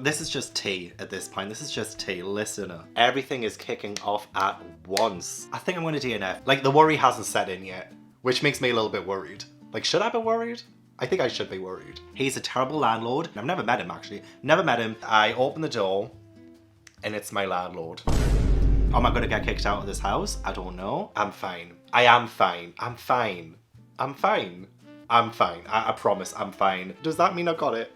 This is just tea at this point. This is just tea, listener. Everything is kicking off at once. I think I'm going to DNF. Like, the worry hasn't set in yet, which makes me a little bit worried. Like, should I be worried? I think I should be worried. He's a terrible landlord. I've never met him, actually. Never met him. I open the door, and it's my landlord. Am I going to get kicked out of this house? I don't know. I'm fine. I am fine. I'm fine. I'm fine. I'm fine. I promise I'm fine. Does that mean I got it?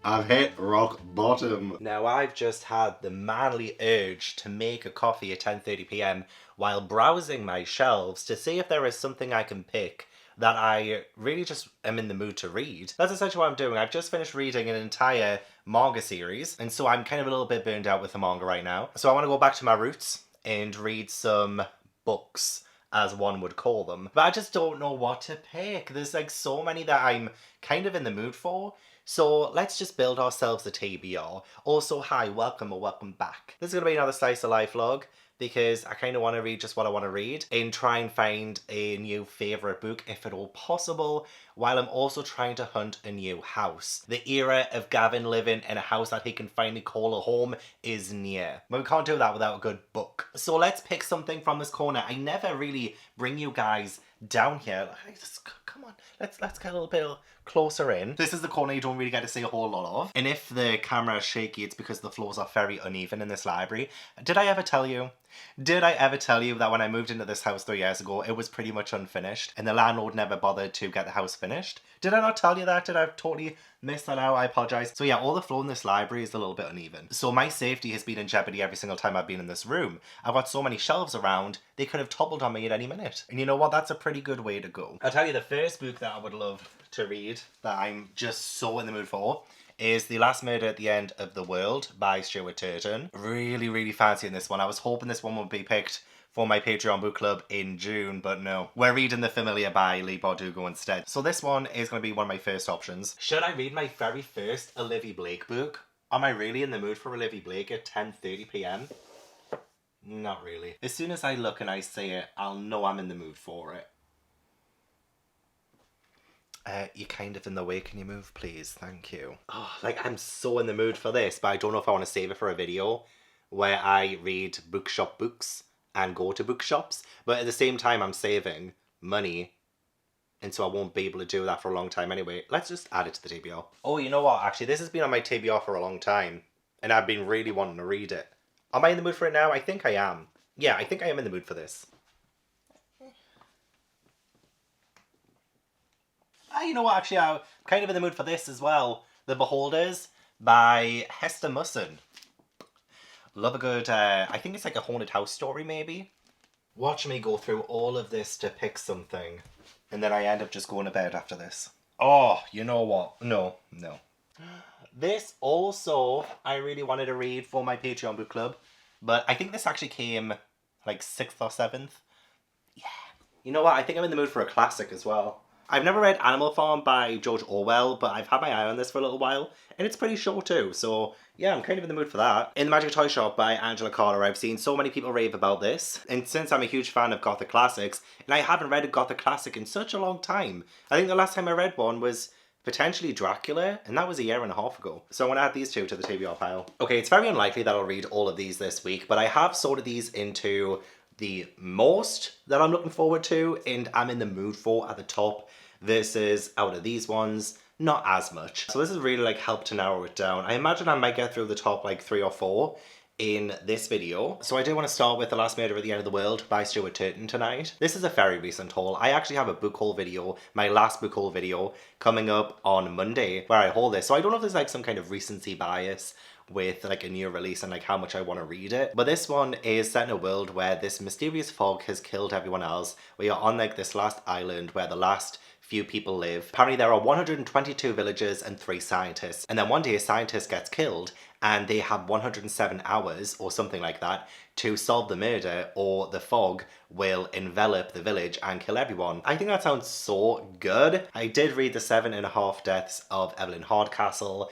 I've hit rock bottom. Now I've just had the manly urge to make a coffee at 10:30 p.m. while browsing my shelves to see if there is something I can pick that I really just am in the mood to read. That's essentially what I'm doing. I've just finished reading an entire manga series, and so I'm kind of a little bit burned out with the manga right now. So I want to go back to my roots and read some books, as one would call them. But I just don't know what to pick. There's like so many that I'm kind of in the mood for. So let's just build ourselves a TBR. Also, hi, welcome or welcome back. This is going to be another Slice of Life vlog because I kind of want to read just what I want to read and try and find a new favourite book if at all possible, while I'm also trying to hunt a new house. The era of Gavin living in a house that he can finally call a home is near. But we can't do that without a good book. So let's pick something from this corner. I never really bring you guys down here. Come on, let's get a little bit closer in. This is the corner you don't really get to see a whole lot of. And if the camera is shaky, it's because the floors are very uneven in this library. Did I ever tell you? Did I ever tell you that when I moved into this house 3 years ago, it was pretty much unfinished and the landlord never bothered to get the house finished? Did I not tell you that? Did I totally miss that out? I apologise. So yeah, all the floor in this library is a little bit uneven. So my safety has been in jeopardy every single time I've been in this room. I've got so many shelves around, they could have toppled on me at any minute. And you know what? That's a pretty good way to go. I'll tell you the first book that I would love to read, that I'm just so in the mood for, is The Last Murder at the End of the World by Stuart Turton. Really, really fancying this one. I was hoping this one would be picked for my Patreon book club in June, but no. We're reading The Familiar by Leigh Bardugo instead. So this one is going to be one of my first options. Should I read my very first Olivia Blake book? Am I really in the mood for Olivia Blake at 10:30 p.m? Not really. As soon as I look and I see it, I'll know I'm in the mood for it. You're kind of in the way. Can you move, please? Thank you. Oh, like, I'm so in the mood for this, but I don't know if I want to save it for a video where I read bookshop books and go to bookshops. But at the same time, I'm saving money, and so I won't be able to do that for a long time anyway. Let's just add it to the TBR. Oh, you know what? Actually, this has been on my TBR for a long time, and I've been really wanting to read it. Am I in the mood for it now? I think I am. Yeah, I think I am in the mood for this. You know what, actually, I'm kind of in the mood for this as well. The Beholders by Hester Musson. Love a good, I think it's like a haunted house story, maybe? Watch me go through all of this to pick something, and then I end up just going to bed after this. Oh, you know what? No. This also, I really wanted to read for my Patreon book club, but I think this actually came like 6th or 7th. Yeah. You know what, I think I'm in the mood for a classic as well. I've never read Animal Farm by George Orwell, but I've had my eye on this for a little while, and it's pretty short too, so yeah, I'm kind of in the mood for that. In the Magic Toy Shop by Angela Carter, I've seen so many people rave about this, and since I'm a huge fan of Gothic classics, and I haven't read a Gothic classic in such a long time. I think the last time I read one was potentially Dracula, and that was a year and a half ago. So I want to add these two to the TBR pile. Okay, it's very unlikely that I'll read all of these this week, but I have sorted these into the most that I'm looking forward to and I'm in the mood for at the top versus out of these ones, not as much. So this has really like helped to narrow it down. I imagine I might get through the top like 3 or 4 in this video. So I do want to start with The Last Murder at the End of the World by Stuart Turton tonight. This is a very recent haul. I actually have a book haul video, my last book haul video, coming up on Monday where I haul this. So I don't know if there's like some kind of recency bias with like a new release and like how much I want to read it. But this one is set in a world where this mysterious fog has killed everyone else. We are on like this last island where the last few people live. Apparently there are 122 villagers and 3 scientists. And then one day a scientist gets killed and they have 107 hours or something like that to solve the murder or the fog will envelop the village and kill everyone. I think that sounds so good. I did read The 7.5 Deaths of Evelyn Hardcastle.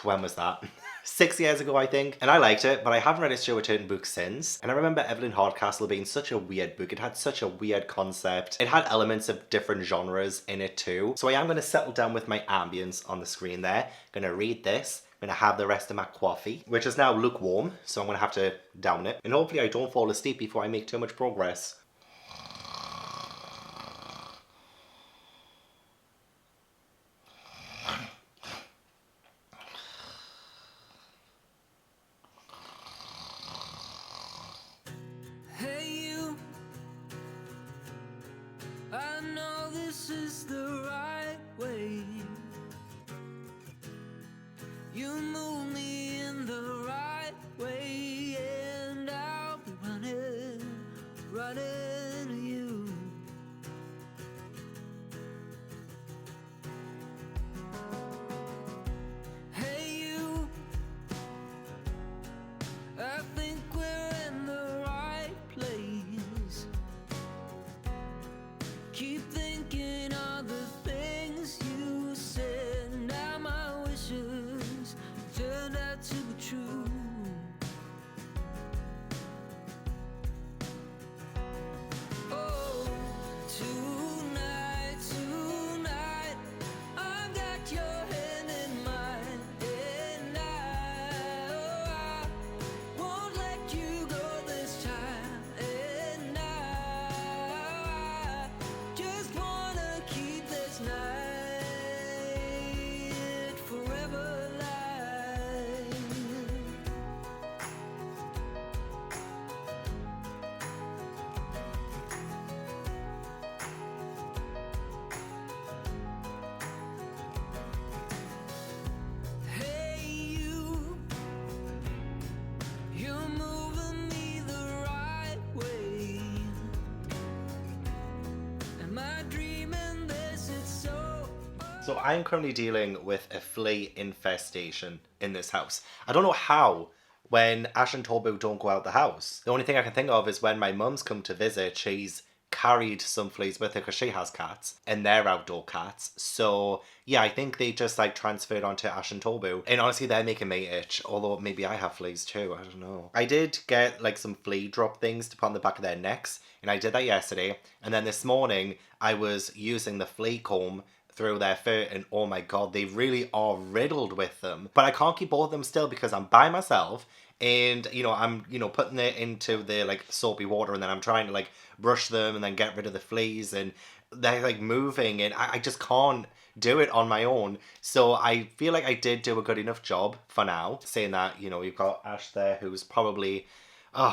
When was that? 6 years ago, I think, and I liked it, but I haven't read a Stuart Turton book since. And I remember Evelyn Hardcastle being such a weird book. It had such a weird concept. It had elements of different genres in it too. So I am going to settle down with my ambience on the screen there. Going to read this. I'm going to have the rest of my coffee, which is now lukewarm, so I'm going to have to down it. And hopefully I don't fall asleep before I make too much progress. So I'm currently dealing with a flea infestation in this house. I don't know how, when Ash and Tobu don't go out the house. The only thing I can think of is when my mum's come to visit, she's carried some fleas with her because she has cats and they're outdoor cats. So yeah, I think they just like transferred onto Ash and Tobu, and honestly they're making me itch, although maybe I have fleas too, I don't know. I did get like some flea drop things to put on the back of their necks, and I did that yesterday, and then this morning I was using the flea comb through their fur, and oh my god, they really are riddled with them. But I can't keep both of them still because I'm by myself, and I'm putting it into the like soapy water, and then I'm trying to like brush them and then get rid of the fleas, and they're like moving, and I just can't do it on my own. So I feel like I did do a good enough job for now. Saying that, we've got Ash there who's probably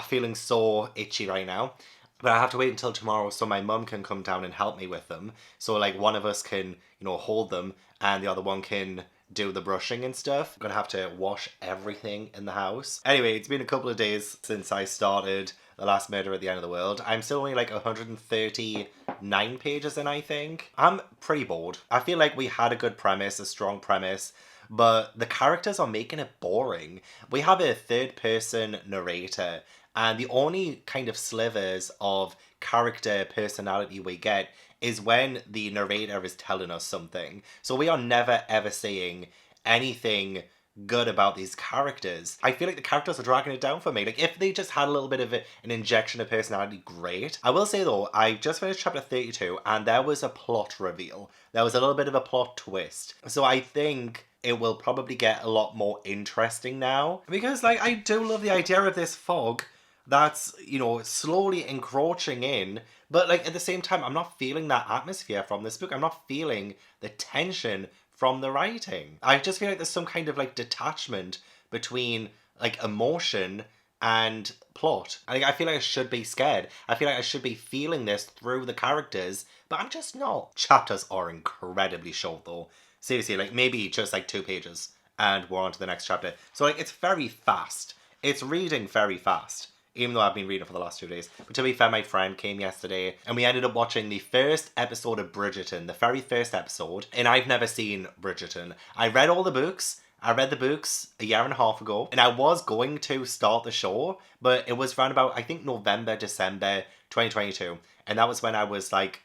feeling so itchy right now. But I have to wait until tomorrow so my mum can come down and help me with them. So like one of us can, hold them and the other one can do the brushing and stuff. I'm gonna have to wash everything in the house. Anyway, it's been a couple of days since I started The Last Murder at the End of the World. I'm still only like 139 pages in, I think. I'm pretty bored. I feel like we had a good premise, a strong premise, but the characters are making it boring. We have a third person narrator, and the only kind of slivers of character personality we get is when the narrator is telling us something. So we are never ever seeing anything good about these characters. I feel like the characters are dragging it down for me. Like if they just had a little bit of an injection of personality, great. I will say though, I just finished chapter 32 and there was a plot reveal. There was a little bit of a plot twist. So I think it will probably get a lot more interesting now. Because like I do love the idea of this fog that's, slowly encroaching in, but like at the same time, I'm not feeling that atmosphere from this book. I'm not feeling the tension from the writing. I just feel like there's some kind of like detachment between like emotion and plot. I feel like I should be scared. I feel like I should be feeling this through the characters, but I'm just not. Chapters are incredibly short though. Seriously, like maybe just like 2 pages and we're on to the next chapter. So like it's very fast. It's reading very fast, even though I've been reading for the last 2 days. But to be fair, my friend came yesterday and we ended up watching the first episode of Bridgerton, the very first episode. And I've never seen Bridgerton. I read all the books. I read the books a year and a half ago, and I was going to start the show, but it was around about, I think, November, December 2022. And that was when I was like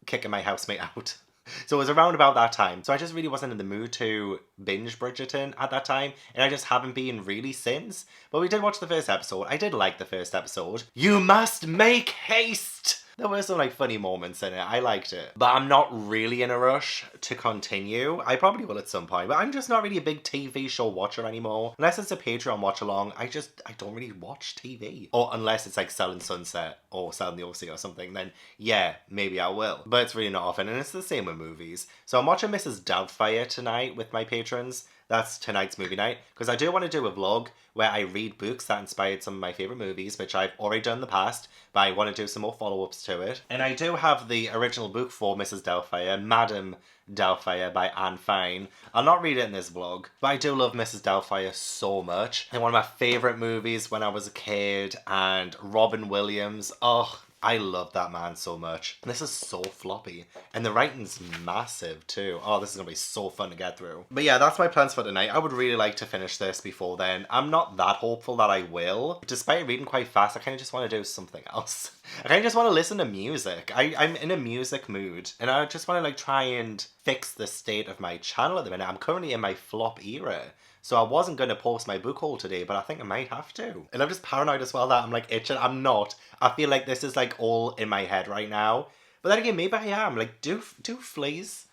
kicking my housemate out. So it was around about that time. So I just really wasn't in the mood to binge Bridgerton at that time, and I just haven't been really since. But we did watch the first episode. I did like the first episode. You must make haste! There were some like funny moments in it. I liked it. But I'm not really in a rush to continue. I probably will at some point, but I'm just not really a big TV show watcher anymore. Unless it's a Patreon watch along, I don't really watch TV. Or unless it's like Selling Sunset or Selling the OC or something, then yeah, maybe I will. But it's really not often, and it's the same with movies. So I'm watching Mrs. Doubtfire tonight with my patrons. That's tonight's movie night, because I do want to do a vlog where I read books that inspired some of my favourite movies, which I've already done in the past, but I want to do some more follow-ups to it. And I do have the original book for Mrs. Doubtfire, Madame Doubtfire by Anne Fine. I'll not read it in this vlog, but I do love Mrs. Doubtfire so much. And one of my favourite movies when I was a kid, and Robin Williams, oh, I love that man so much. And this is so floppy. And the writing's massive too. Oh, this is going to be so fun to get through. But yeah, that's my plans for tonight. I would really like to finish this before then. I'm not that hopeful that I will. Despite reading quite fast, I kind of just want to do something else. I kind of just want to listen to music. I'm in a music mood. And I just want to like try and fix the state of my channel at the minute. I'm currently in my flop era. So I wasn't going to post my book haul today, but I think I might have to. And I'm just paranoid as well that I'm like itching. I'm not. I feel like this is like all in my head right now. But then again, maybe I am. Like, do fleas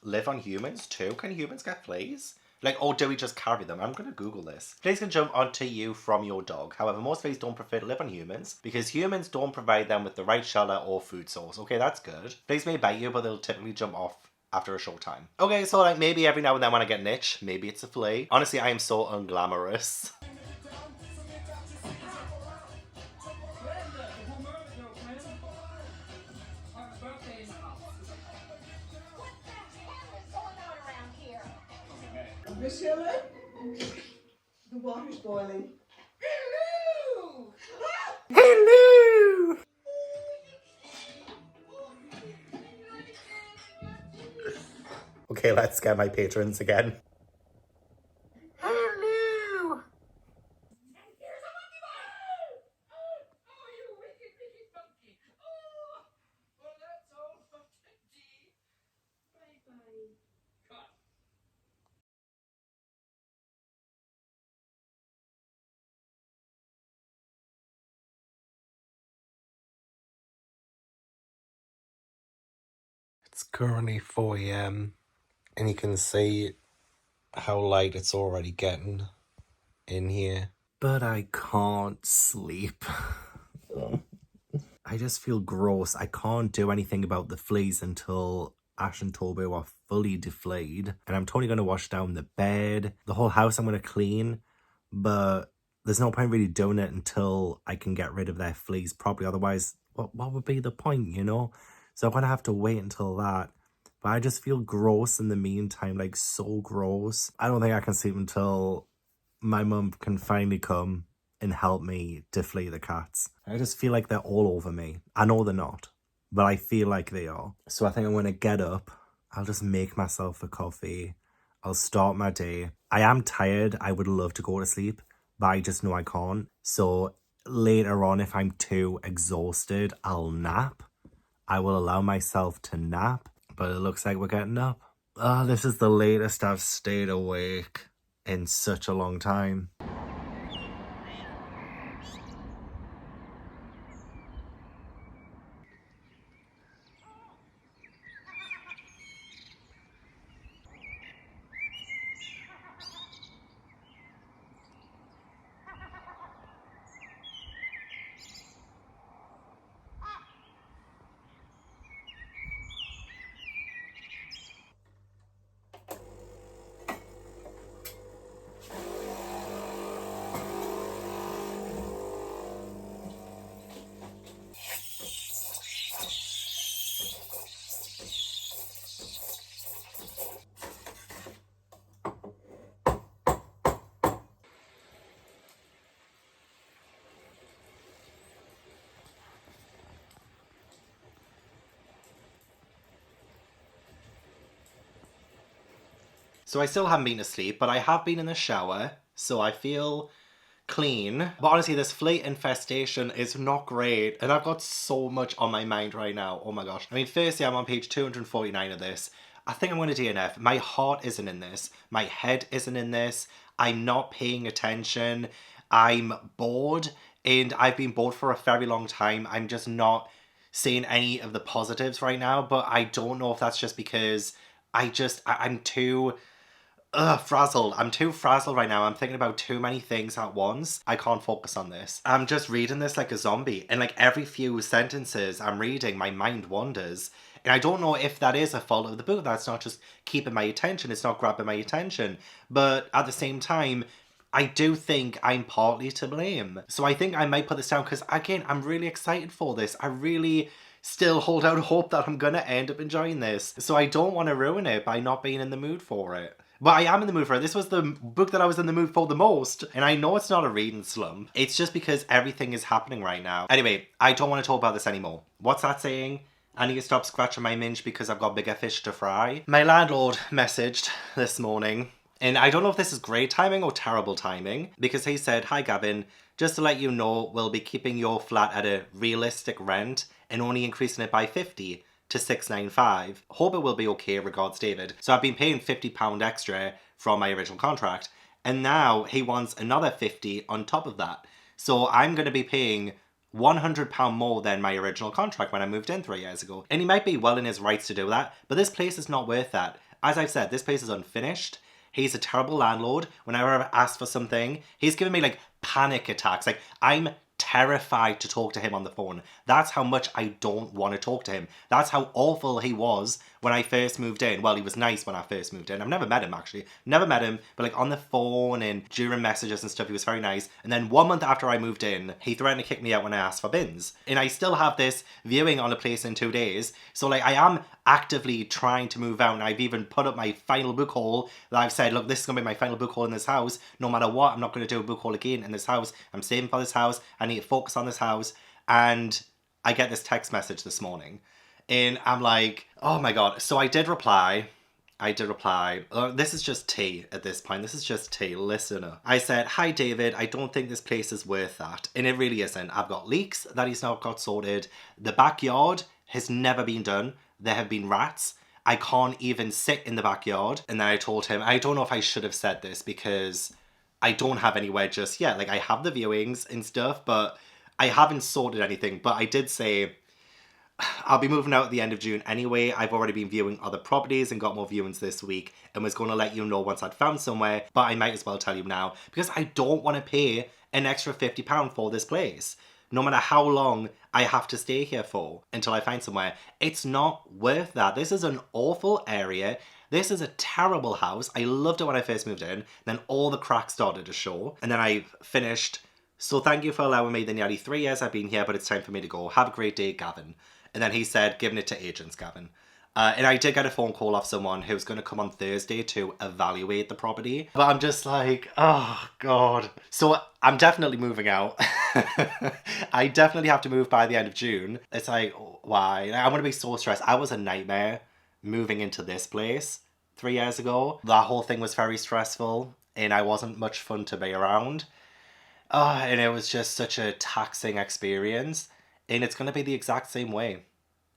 live on humans too? Can humans get fleas? Like, or do we just carry them? I'm going to Google this. Fleas can jump onto you from your dog. However, most fleas don't prefer to live on humans because humans don't provide them with the right shelter or food source. Okay, that's good. Fleas may bite you, but they'll typically jump off after a short time. Okay, so like maybe every now and then when I get an itch, maybe it's a flea. Honestly, I am so unglamorous. Roselyn? The water's boiling. Hello! Hello! Okay, let's get my patrons again. Hello! It's currently 4 a.m. and you can see how light it's already getting in here. But I can't sleep. I just feel gross. I can't do anything about the fleas until Ash and Toby are fully deflated. And I'm totally going to wash down the bed. The whole house I'm going to clean. But there's no point really doing it until I can get rid of their fleas properly. Otherwise, what would be the point, you know? So I'm going to have to wait until that. But I just feel gross in the meantime, like so gross. I don't think I can sleep until my mum can finally come and help me deflate the cats. I just feel like they're all over me. I know they're not, but I feel like they are. So I think I'm going to get up. I'll just make myself a coffee. I'll start my day. I am tired. I would love to go to sleep, but I just know I can't. So later on, if I'm too exhausted, I'll nap. I will allow myself to nap, but it looks like we're getting up. This is the latest I've stayed awake in such a long time. So I still haven't been asleep, but I have been in the shower, so I feel clean. But honestly, this flea infestation is not great. And I've got so much on my mind right now. Oh my gosh. I mean, firstly, I'm on page 249 of this. I think I'm going to DNF. My heart isn't in this. My head isn't in this. I'm not paying attention. I'm bored. And I've been bored for a very long time. I'm just not seeing any of the positives right now. But I don't know if that's just because I'm too frazzled. I'm too frazzled right now. I'm thinking about too many things at once. I can't focus on this. I'm just reading this like a zombie. And like every few sentences I'm reading, my mind wanders. And I don't know if that is a fault of the book. That's not just keeping my attention. It's not grabbing my attention. But at the same time, I do think I'm partly to blame. So I think I might put this down because, again, I'm really excited for this. I really still hold out hope that I'm going to end up enjoying this. So I don't want to ruin it by not being in the mood for it. But I am in the mood for it. This was the book that I was in the mood for the most. And I know it's not a reading slump. It's just because everything is happening right now. Anyway, I don't want to talk about this anymore. What's that saying? I need to stop scratching my minge because I've got bigger fish to fry. My landlord messaged this morning. And I don't know if this is great timing or terrible timing. Because he said, "Hi Gavin, just to let you know, we'll be keeping your flat at a realistic rent and only increasing it by 50 to 695. Hope it will be okay, regards David." So I've been paying £50 extra from my original contract. And now he wants another 50 on top of that. So I'm going to be paying £100 more than my original contract when I moved in 3 years ago. And he might be well in his rights to do that, but this place is not worth that. As I've said, this place is unfinished. He's a terrible landlord. Whenever I've asked for something, he's giving me like panic attacks. Like, I'm terrified to talk to him on the phone. That's how much I don't want to talk to him. That's how awful he was when I first moved in. Well, he was nice when I first moved in. I've never met him, actually. Never met him, but like on the phone and during messages and stuff, he was very nice. And then 1 month after I moved in, he threatened to kick me out when I asked for bins. And I still have this viewing on a place in 2 days. So like, I am actively trying to move out, and I've even put up my final book haul that I've said, look, this is going to be my final book haul in this house. No matter what, I'm not going to do a book haul again in this house. I'm saving for this house. I need to focus on this house. And I get this text message this morning. And I'm like, oh my god. So I did reply. This is just tea at this point. This is just tea. Listener. I said, "Hi David, I don't think this place is worth that." And it really isn't. I've got leaks that he's not got sorted. The backyard has never been done. There have been rats. I can't even sit in the backyard. And then I told him, I don't know if I should have said this because I don't have anywhere just yet. Like, I have the viewings and stuff, but I haven't sorted anything. But I did say, I'll be moving out at the end of June anyway. I've already been viewing other properties and got more viewings this week and was going to let you know once I'd found somewhere, but I might as well tell you now because I don't want to pay an extra £50 for this place. No matter how long I have to stay here for until I find somewhere. It's not worth that. This is an awful area. This is a terrible house. I loved it when I first moved in. Then all the cracks started to show. And then I finished. "So thank you for allowing me the nearly 3 years I've been here, but it's time for me to go. Have a great day, Gavin." And then he said, "Giving it to agents, Gavin." And I did get a phone call off someone who's going to come on Thursday to evaluate the property. But I'm just like, oh God. So I'm definitely moving out. I definitely have to move by the end of June. It's like, why? I'm going to be so stressed. I was a nightmare moving into this place 3 years ago. That whole thing was very stressful and I wasn't much fun to be around. And it was just such a taxing experience. And it's going to be the exact same way.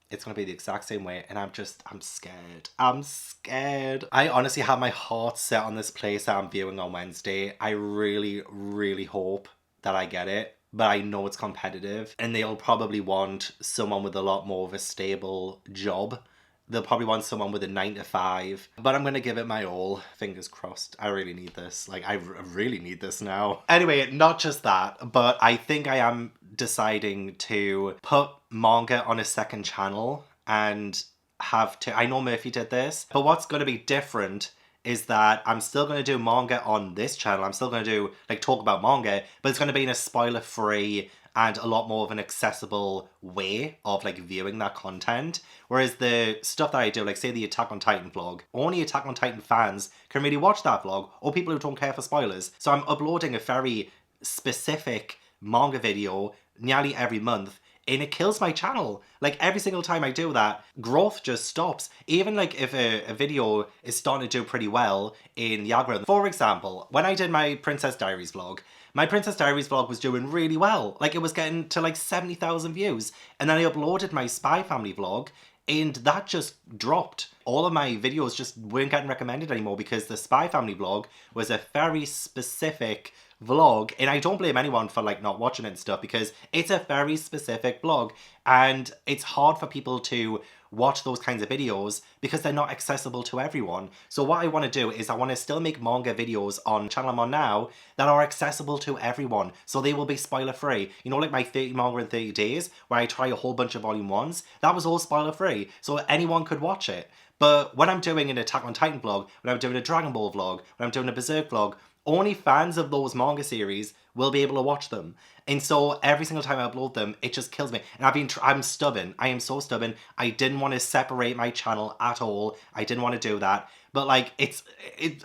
It's going to be the exact same way. And I'm scared. I'm scared. I honestly have my heart set on this place that I'm viewing on Wednesday. I really, really hope that I get it. But I know it's competitive. And they'll probably want someone with a lot more of a stable job. They'll probably want someone with a 9 to 5. But I'm going to give it my all. Fingers crossed. I really need this. Like, I really need this now. Anyway, not just that, but I think I am deciding to put manga on a second channel and have to... I know Murphy did this, but what's going to be different is that I'm still going to do manga on this channel. I'm still going to do, like, talk about manga, but it's going to be in a spoiler-free and a lot more of an accessible way of like viewing that content. Whereas the stuff that I do, like say the Attack on Titan vlog, only Attack on Titan fans can really watch that vlog, or people who don't care for spoilers. So I'm uploading a very specific manga video nearly every month and it kills my channel. Like every single time I do that, growth just stops. Even like if a video is starting to do pretty well in the algorithm. For example, when I did my Princess Diaries vlog, my Princess Diaries vlog was doing really well. Like it was getting to like 70,000 views. And then I uploaded my Spy Family vlog and that just dropped. All of my videos just weren't getting recommended anymore because the Spy Family vlog was a very specific vlog, and I don't blame anyone for like not watching it and stuff because it's a very specific vlog and it's hard for people to watch those kinds of videos because they're not accessible to everyone. So what I want to do is I want to still make manga videos on the channel I'm on now that are accessible to everyone, so they will be spoiler free. You know, like my 30 manga in 30 days where I try a whole bunch of volume 1s, that was all spoiler free, so anyone could watch it. But when I'm doing an Attack on Titan vlog, when I'm doing a Dragon Ball vlog, when I'm doing a Berserk vlog, only fans of those manga series will be able to watch them. And so every single time I upload them, it just kills me. And I'm stubborn. I am so stubborn. I didn't want to separate my channel at all. I didn't want to do that. But like,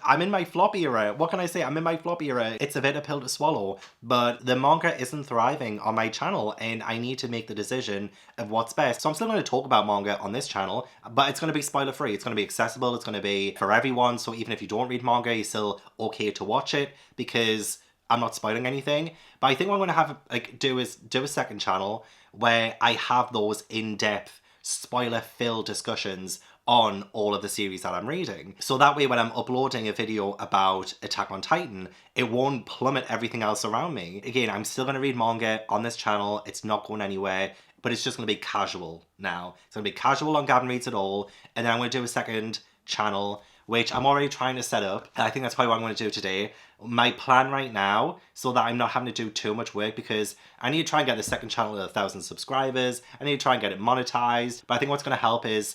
I'm in my flop era. What can I say? I'm in my flop era. It's a bitter pill to swallow. But the manga isn't thriving on my channel and I need to make the decision of what's best. So I'm still going to talk about manga on this channel, but it's going to be spoiler free. It's going to be accessible. It's going to be for everyone. So even if you don't read manga, you're still okay to watch it because I'm not spoiling anything. But I think what I'm going to have do a second channel where I have those in-depth spoiler-filled discussions on all of the series that I'm reading. So that way when I'm uploading a video about Attack on Titan, it won't plummet everything else around me. Again, I'm still going to read manga on this channel. It's not going anywhere, but it's just going to be casual now. It's going to be casual on Gavin Reads It All, and then I'm going to do a second channel, which I'm already trying to set up. And I think that's probably what I'm going to do today. My plan right now, so that I'm not having to do too much work, because I need to try and get the second channel to 1,000 subscribers. I need to try and get it monetized. But I think what's going to help is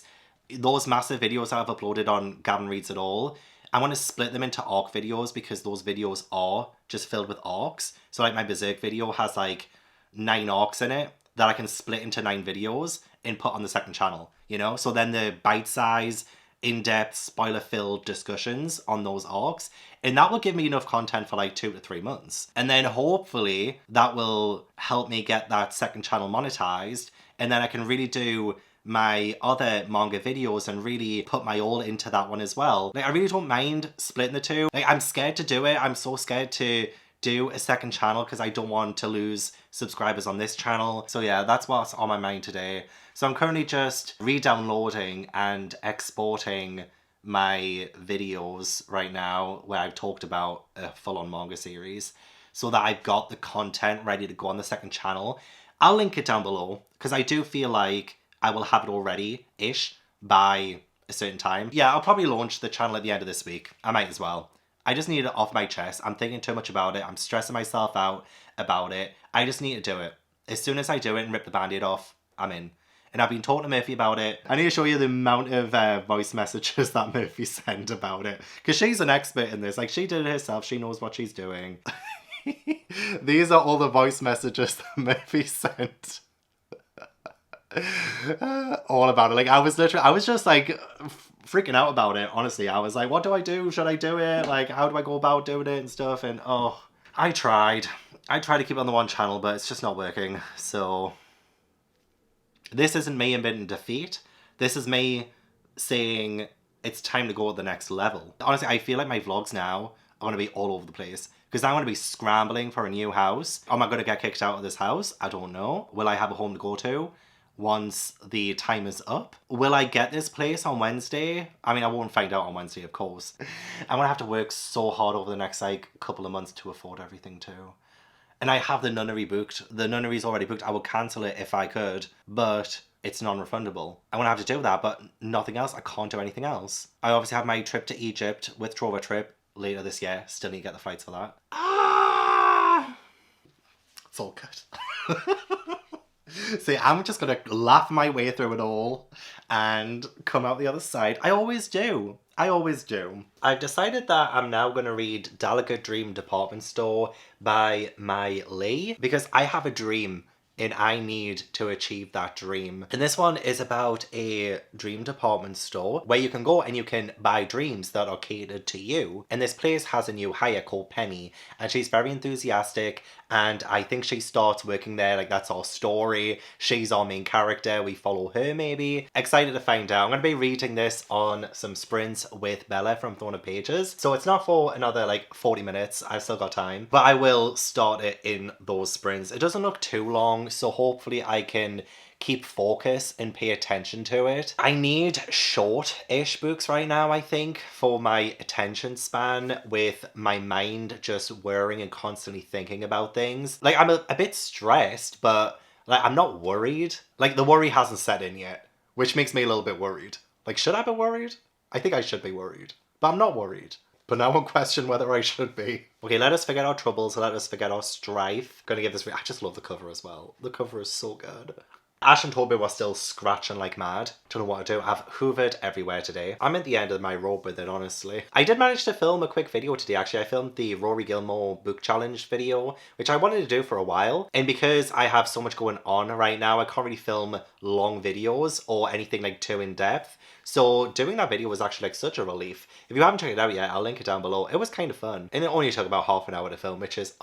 those massive videos that I've uploaded on Gavin Reads It All, I want to split them into arc videos because those videos are just filled with arcs. So like my Berserk video has like 9 arcs in it that I can split into 9 videos and put on the second channel, you know? So then the bite-size, in-depth, spoiler-filled discussions on those arcs, and that will give me enough content for like 2 to 3 months. And then hopefully that will help me get that second channel monetized, and then I can really do my other manga videos and really put my all into that one as well. Like, I really don't mind splitting the two. Like, I'm scared to do it. I'm so scared to do a second channel because I don't want to lose subscribers on this channel. So yeah, that's what's on my mind today. So I'm currently just re-downloading and exporting my videos right now where I've talked about a full-on manga series so that I've got the content ready to go on the second channel. I'll link it down below because I do feel like I will have it already-ish by a certain time. Yeah, I'll probably launch the channel at the end of this week. I might as well. I just need it off my chest. I'm thinking too much about it. I'm stressing myself out about it. I just need to do it. As soon as I do it and rip the band-aid off, I'm in. And I've been talking to Murphy about it. I need to show you the amount of voice messages that Murphy sent about it. Because she's an expert in this. Like, she did it herself. She knows what she's doing. These are all the voice messages that Murphy sent. All about it. Like, I was just like freaking out about it, honestly. I was like, what do I do? Should I do it? Like, how do I go about doing it and stuff? And oh, I tried to keep it on the one channel, but it's just not working. So this isn't me admitting defeat. This is me saying it's time to go to the next level. Honestly, I feel like my vlogs now are going to be all over the place because I'm going to be scrambling for a new house. Am I going to get kicked out of this house? I don't know. Will I have a home to go to once the time is up? Will I get this place on Wednesday? I mean, I won't find out on Wednesday, of course. I'm gonna have to work so hard over the next like couple of months to afford everything too. And I have the nunnery booked. The nunnery's already booked. I would cancel it if I could, but it's non-refundable. I'm gonna have to do that, but nothing else. I can't do anything else. I obviously have my trip to Egypt, withdrawal trip later this year. Still need to get the flights for that. It's all good. See, I'm just gonna laugh my way through it all and come out the other side. I always do. I always do. I've decided that I'm now gonna read Dallergut Dream Department Store by Miye because I have a dream and I need to achieve that dream. And this one is about a dream department store where you can go and you can buy dreams that are catered to you. And this place has a new hire called Penny, and she's very enthusiastic, and I think she starts working there, like that's our story. She's our main character, we follow her maybe. Excited to find out. I'm going to be reading this on some sprints with Bella from Throne of Pages. So it's not for another like 40 minutes, I've still got time. But I will start it in those sprints. It doesn't look too long, so hopefully I can keep focus and pay attention to it. I need short-ish books right now, I think, for my attention span, with my mind just whirring and constantly thinking about things. Like, I'm a bit stressed, but like I'm not worried. Like, the worry hasn't set in yet, which makes me a little bit worried. Like, should I be worried? I think I should be worried, but I'm not worried. But now I'm questioning whether I should be. Okay, let us forget our troubles, let us forget our strife. Gonna give this I just love the cover as well. The cover is so good. Ash and Toby were still scratching like mad. Don't know what to do. I've hoovered everywhere today. I'm at the end of my rope with it, honestly. I did manage to film a quick video today, actually. I filmed the Rory Gilmore book challenge video, which I wanted to do for a while. And because I have so much going on right now, I can't really film long videos or anything like too in depth. So doing that video was actually like such a relief. If you haven't checked it out yet, I'll link it down below. It was kind of fun. And it only took about half an hour to film, which is,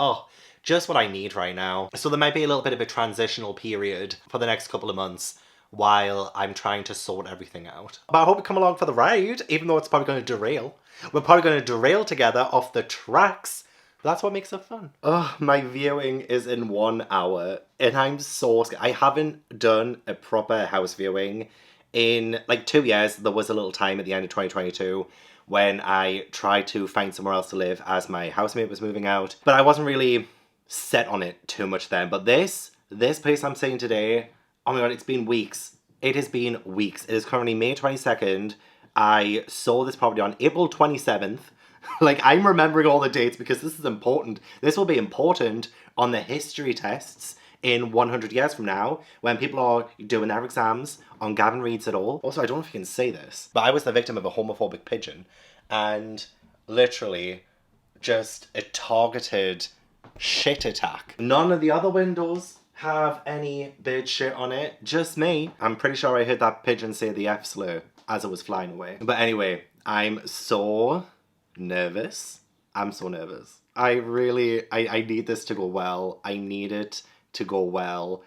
just what I need right now. So there might be a little bit of a transitional period for the next couple of months while I'm trying to sort everything out. But I hope you come along for the ride, even though it's probably going to derail. We're probably going to derail together off the tracks. That's what makes it fun. Oh, my viewing is in 1 hour and I'm so scared. I haven't done a proper house viewing in like 2 years. There was a little time at the end of 2022 when I tried to find somewhere else to live as my housemate was moving out. But I wasn't really set on it too much then. But this place I'm staying today, oh my god, it's been weeks. It has been weeks. It is currently May 22nd. I saw this property on April 27th. Like, I'm remembering all the dates because this is important. This will be important on the history tests in 100 years from now when people are doing their exams on Gavin Reads It All. Also, I don't know if you can say this, but I was the victim of a homophobic pigeon and literally just a targeted shit attack. None of the other windows have any bird shit on it, just me. I'm pretty sure I heard that pigeon say the F slur as it was flying away. But anyway, I'm so nervous. I'm so nervous. I need this to go well. I need it to go well.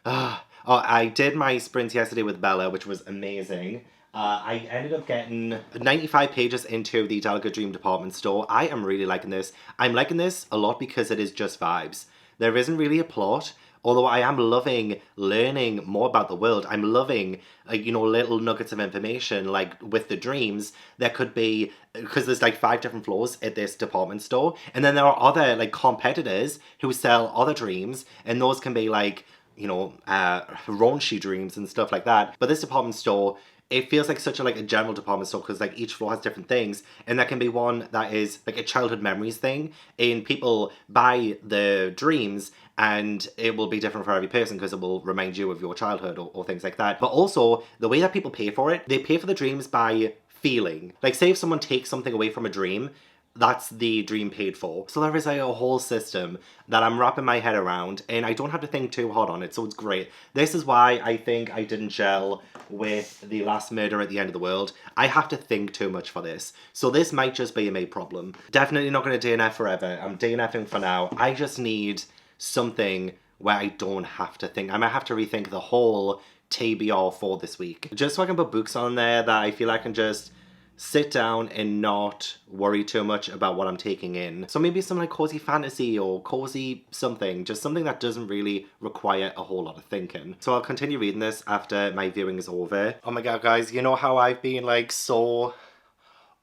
I did my sprint yesterday with Bella, which was amazing. I ended up getting 95 pages into the Dallergut Dream department store. I am really liking this. I'm liking this a lot because it is just vibes. There isn't really a plot, although I am loving learning more about the world. I'm loving, little nuggets of information, like with the dreams. There could be, because there's like 5 different floors at this department store, and then there are other like competitors who sell other dreams, and those can be like, raunchy dreams and stuff like that. But this department store, it feels like such a general department store because like each floor has different things, and there can be one that is like a childhood memories thing, and people buy the dreams and it will be different for every person because it will remind you of your childhood or things like that. But also the way that people pay for it, they pay for the dreams by feeling. Like, say if someone takes something away from a dream, that's the dream paid for. So there is like a whole system that I'm wrapping my head around, and I don't have to think too hard on it, so it's great. This is why I think I didn't gel with The Last Murder at the End of the World. I have to think too much for this. So this might just be a me problem. Definitely not going to DNF forever. I'm DNFing for now. I just need something where I don't have to think. I might have to rethink the whole TBR for this week. Just so I can put books on there that I feel I can just sit down and not worry too much about what I'm taking in. So maybe some like cozy fantasy or cozy something, just something that doesn't really require a whole lot of thinking. So I'll continue reading this after my viewing is over. Oh my god, guys, you know how I've been like so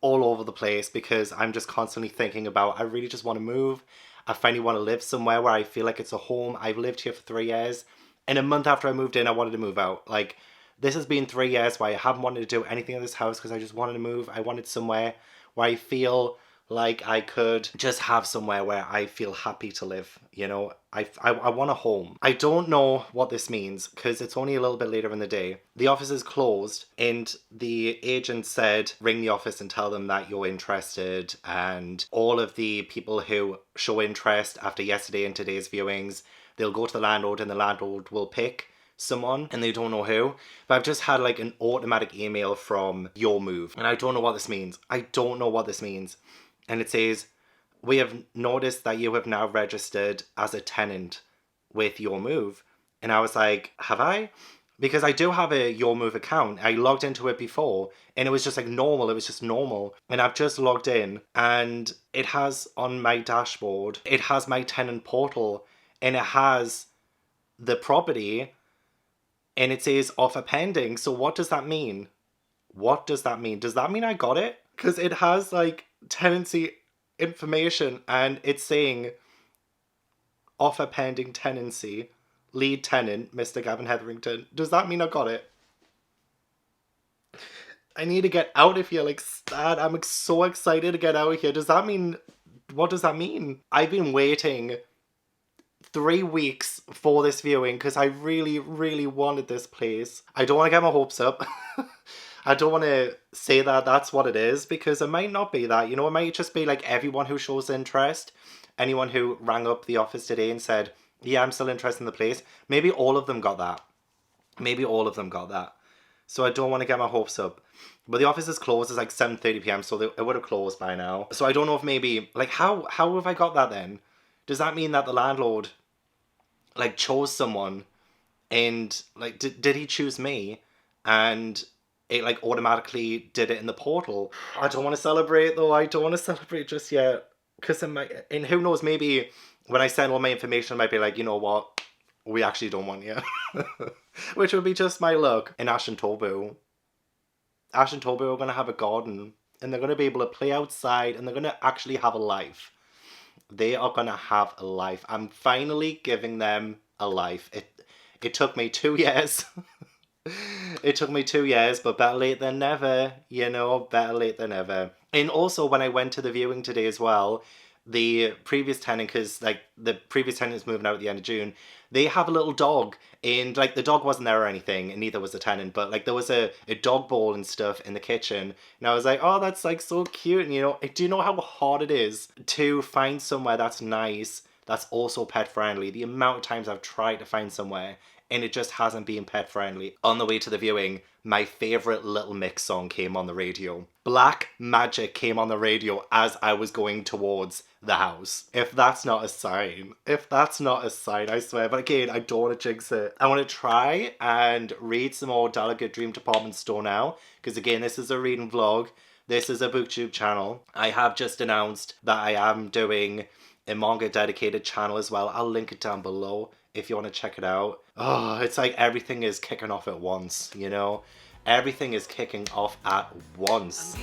all over the place because I'm just constantly thinking about, I really just want to move. I finally want to live somewhere where I feel like it's a home. I've lived here for 3 years, and a month after I moved in, I wanted to move out. Like, this has been 3 years where I haven't wanted to do anything in this house because I just wanted to move. I wanted somewhere where I feel like I could just have somewhere where I feel happy to live, you know? I want a home. I don't know what this means because it's only a little bit later in the day. The office is closed and the agent said, ring the office and tell them that you're interested, and all of the people who show interest after yesterday and today's viewings they'll go to the landlord and the landlord will pick someone and they don't know who. But I've just had like an automatic email from Your Move and I don't know what this means. I don't know what this means. And it says, we have noticed that you have now registered as a tenant with Your Move. And I was like, have I? Because I do have a Your Move account. I logged into it before and it was just like normal. It was just normal. And I've just logged in and it has on my dashboard, it has my tenant portal and it has the property and it says offer pending. So what does that mean? What does that mean? Does that mean I got it? Because it has like tenancy information and it's saying offer pending tenancy, lead tenant, Mr. Gavin Hetherington. Does that mean I got it? I need to get out of here like stat. I'm so excited to get out of here. Does that mean, what does that mean? I've been waiting 3 weeks for this viewing because I really, really wanted this place. I don't want to get my hopes up. I don't want to say that that's what it is because it might not be that. You know, it might just be like everyone who shows interest. Anyone who rang up the office today and said, yeah, I'm still interested in the place. Maybe all of them got that. Maybe all of them got that. So I don't want to get my hopes up. But the office is closed. It's like 7:30 p.m. So it would have closed by now. So I don't know if maybe, like how have I got that then? Does that mean that the landlord like chose someone and like did he choose me and it like automatically did it in the portal? I don't want to celebrate though. I don't want to celebrate just yet because it might, and who knows, maybe when I send all my information I might be like, you know what, we actually don't want you. Which would be just my luck. In Ash and Tobu are going to have a garden and they're going to be able to play outside and they're going to actually have a life. They are going to have a life. I'm finally giving them a life. It took me 2 years. It took me 2 years, but better late than never. You know, better late than never. And also when I went to the viewing today as well, the previous tenant, because like the previous tenant is moving out at the end of June, they have a little dog and like the dog wasn't there or anything and neither was the tenant, but like there was a dog bowl and stuff in the kitchen and I was like, oh, that's like so cute. And you know, do you know how hard it is to find somewhere that's nice, that's also pet friendly? The amount of times I've tried to find somewhere and it just hasn't been pet friendly. On the way to the viewing, my favourite Little Mix song came on the radio. Black Magic came on the radio as I was going towards the house. If that's not a sign, I swear. But again, I don't want to jinx it. I want to try and read some more Dallergut Dream Department Store now. Because again, this is a reading vlog. This is a booktube channel. I have just announced that I am doing a manga dedicated channel as well. I'll link it down below if you want to check it out. Oh, it's like everything is kicking off at once, you know? Everything is kicking off at once.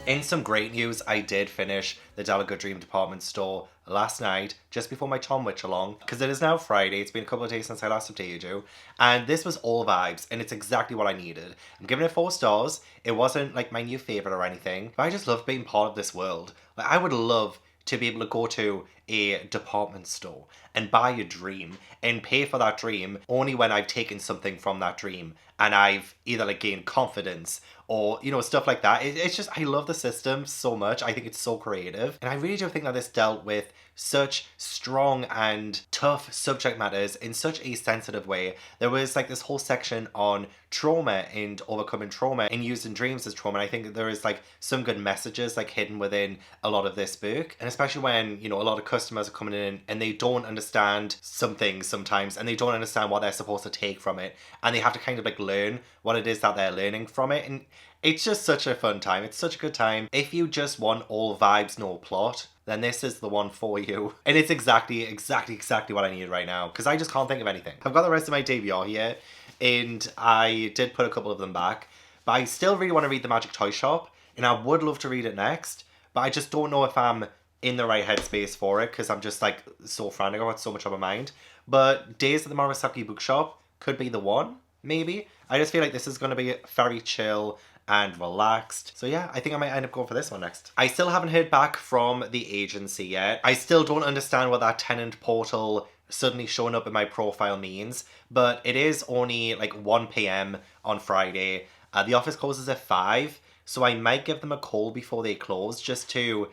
In some great news, I did finish the Dallergut Dream Department Store last night, just before my Tom Witch along, because it is now Friday. It's been a couple of days since I last updated you, and this was all vibes, and it's exactly what I needed. I'm giving it 4 stars. It wasn't like my new favourite or anything, but I just love being part of this world. Like, I would love to be able to go to a department store and buy a dream and pay for that dream only when I've taken something from that dream and I've either like gained confidence or, you know, stuff like that. It's just, I love the system so much. I think it's so creative. And I really do think that this dealt with such strong and tough subject matters in such a sensitive way. There was like this whole section on trauma and overcoming trauma and using dreams as trauma. And I think that there is like some good messages like hidden within a lot of this book. And especially when, you know, a lot of customers are coming in and they don't understand some things sometimes and they don't understand what they're supposed to take from it. And they have to kind of like learn what it is that they're learning from it. And it's just such a fun time. It's such a good time. If you just want all vibes, no plot, then this is the one for you. And it's exactly what I need right now, because I just can't think of anything. I've got the rest of my DVR here, and I did put a couple of them back, but But I still really want to read The Magic Toy Shop, and I would love to read it next, but I just don't know if I'm in the right headspace for it, because I'm just like so frantic. I've got so much on my mind. But Days at the Morisaki Bookshop could be the one, maybe. I just feel like this is going to be very chill and relaxed. So yeah, I think I might end up going for this one next. I still haven't heard back from the agency yet. I still don't understand what that tenant portal suddenly showing up in my profile means, but it is only like 1 p.m. on Friday. The office closes at 5, so I might give them a call before they close just to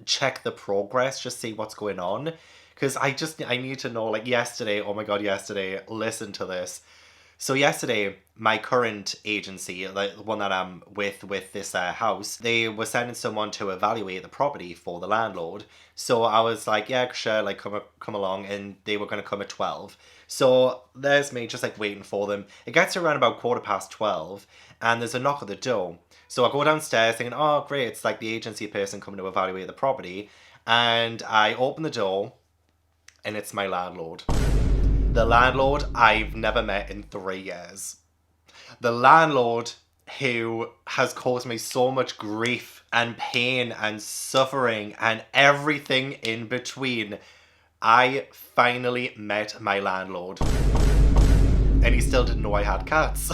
check the progress, just see what's going on. Because I need to know, like yesterday, oh my god, yesterday, listen to this. So yesterday, my current agency, like the one that I'm with this house, they were sending someone to evaluate the property for the landlord. So I was like, yeah, sure, like come along, and they were going to come at 12. So there's me just like waiting for them. It gets to around about 12:15, and there's a knock at the door. So I go downstairs thinking, oh great, it's like the agency person coming to evaluate the property. And I open the door, and it's my landlord. The landlord I've never met in 3 years. The landlord who has caused me so much grief and pain and suffering and everything in between. I finally met my landlord. And he still didn't know I had cats.